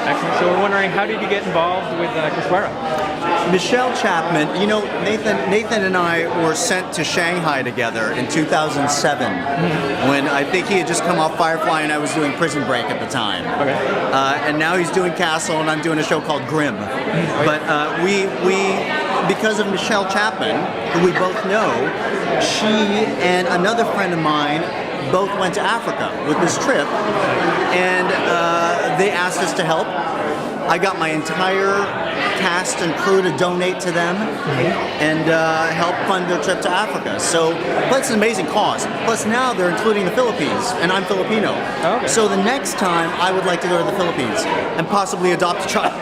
Excellent. So we're wondering, how did you get involved with Kusewera? Michelle Chapman, Nathan and I were sent to Shanghai together in 2007 when I think he had just come off Firefly and I was doing Prison Break at the time. Okay. And now he's doing Castle and I'm doing a show called Grimm. But we because of Michelle Chapman, who we both know, she and another friend of mine both went to Africa with this trip, and they asked us to help. I got my entire cast and crew to donate to them and help fund their trip to Africa. So, but it's an amazing cause. Plus now they're including the Philippines, and I'm Filipino. Okay. So the next time I would like to go to the Philippines and possibly adopt a child.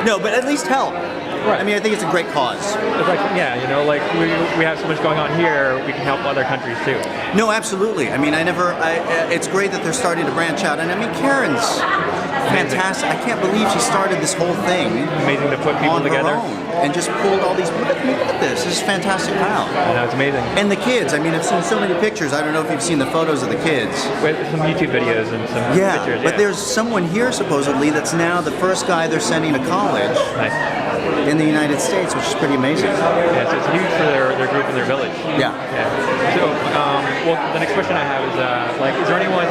No, but at least help. Right. I mean, I think it's a great cause. It's like, yeah, like we have so much going on here, we can help other countries too. No, absolutely. I mean, it's great that they're starting to branch out. And I mean, Karen's fantastic. I can't believe she started this whole thing. Amazing to put people on together. Her own and just pulled all these. Look at this. This is fantastic. Wow. I know, it's amazing. And the kids. I mean, I've seen so many pictures. I don't know if you've seen the photos of the kids. With some YouTube videos and some pictures. But there's someone here supposedly that's now the first guy they're sending to college. Nice. In the United States, which is pretty amazing. Yeah, so it's huge for their group and their village. Yeah. So, well, the next question I have is, is there anyone,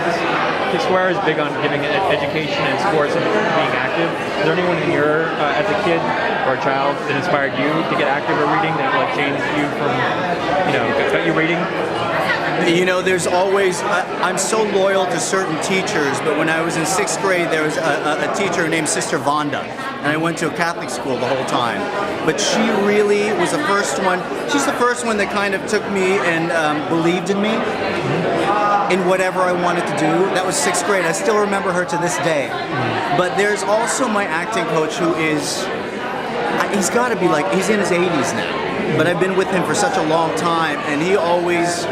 Kusewera is big on giving education and sports and being active. Is there anyone in your, as a kid or a child, that inspired you to get active or reading, that changed you from, got you reading? There's always, I'm so loyal to certain teachers, but when I was in 6th grade, there was a teacher named Sister Vonda, and I went to a Catholic school the whole time. But she really was the first one, she's the first one that kind of took me and believed in me, in whatever I wanted to do. That was 6th grade. I still remember her to this day. But there's also my acting coach who is, he's got to be he's in his 80s now, but I've been with him for such a long time, and he always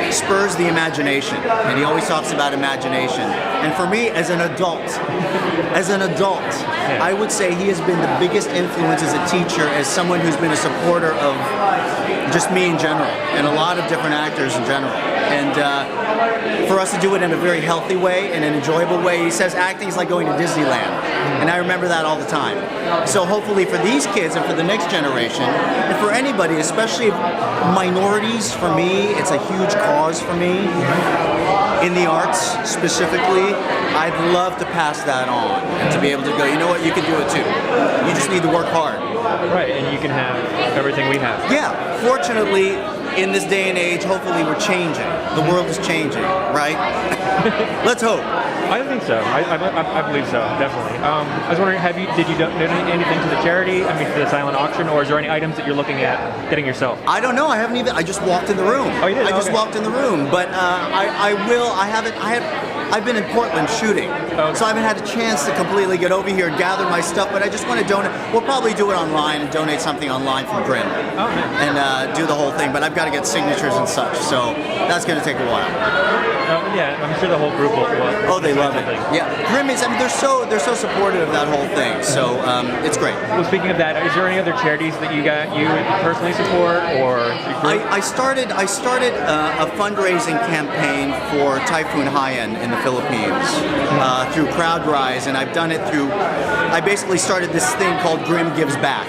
spurs the imagination, and he always talks about imagination. And for me, as an adult, I would say he has been the biggest influence as a teacher, as someone who's been a supporter of just me in general, and a lot of different actors in general. And for us to do it in a very healthy way, in an enjoyable way, he says acting is like going to Disneyland. And I remember that all the time. So hopefully for these kids and for the next generation, and for anybody, especially minorities, for me, it's a huge cause for me. In the arts, specifically, I'd love to pass that on. And to be able to go, you know what, you can do it too. You just need to work hard. Right, and you can have everything we have. Yeah, fortunately, in this day and age, hopefully we're changing. The world is changing, right? Let's hope. I think so. I believe so, definitely. I was wondering, did you donate anything to the charity? I mean, for the silent auction, or is there any items that you're looking at getting yourself? I don't know. I just walked in the room. Oh, you did? I just walked in the room, but I've been in Portland shooting, so I haven't had a chance to completely get over here and gather my stuff, but I just want to donate. We'll probably do it online and donate something online from Grimm and do the whole thing, but I've got to get signatures and such, so that's going to take a while. Yeah, I'm sure the whole group will. Oh, they love it. Yeah, Grimm is. I mean, they're so supportive of that whole thing. So it's great. Well, speaking of that, is there any other charities that you personally support, or? I started a fundraising campaign for Typhoon Haiyan in the Philippines through CrowdRise, and I've done it through. I basically started this thing called Grimm Gives Back,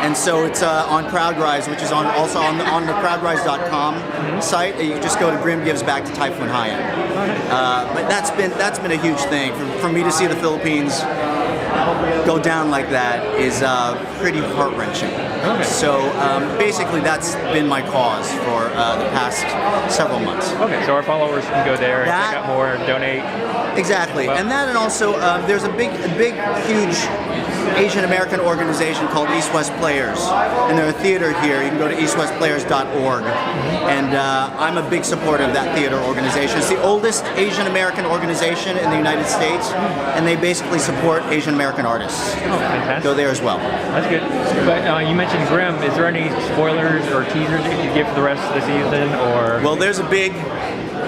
and so it's on CrowdRise, which is also on the crowdrise.com site. You just go to Grimm Gives Back to Typhoon Haiyan. But that's been a huge thing for me to see the Philippines go down like that is pretty heart-wrenching. Okay. So basically that's been my cause for the past several months. Okay, so our followers can go there and check out more and donate. Exactly, and also there's a big, huge Asian American organization called East West Players, and they're a theater here. You can go to eastwestplayers.org, and I'm a big supporter of that theater organization. It's the oldest Asian American organization in the United States, and they basically support Asian American artists. Oh, fantastic. Go there as well. That's good. But you mentioned Grimm. Is there any spoilers or teasers that you could give for the rest of the season, or? Well, there's a big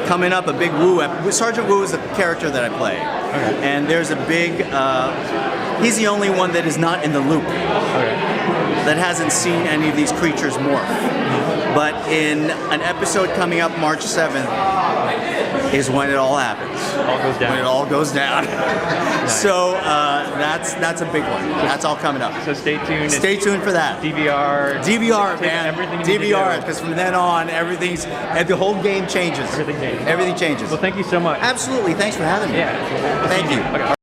Wu. Sergeant Wu is the character that I play, and there's a big. He's the only one that is not in the loop, that hasn't seen any of these creatures morph. But in an episode coming up March 7th, is when it all happens. All goes down. When it all goes down. So that's a big one. That's all coming up. So stay tuned. Stay tuned for that. DVR, man. everything you need to DVR, do. because from then on, the whole game changes. Everything changes. Everything changes. Well, thank you so much. Absolutely. Thanks for having me. Yeah. Thank you. Okay.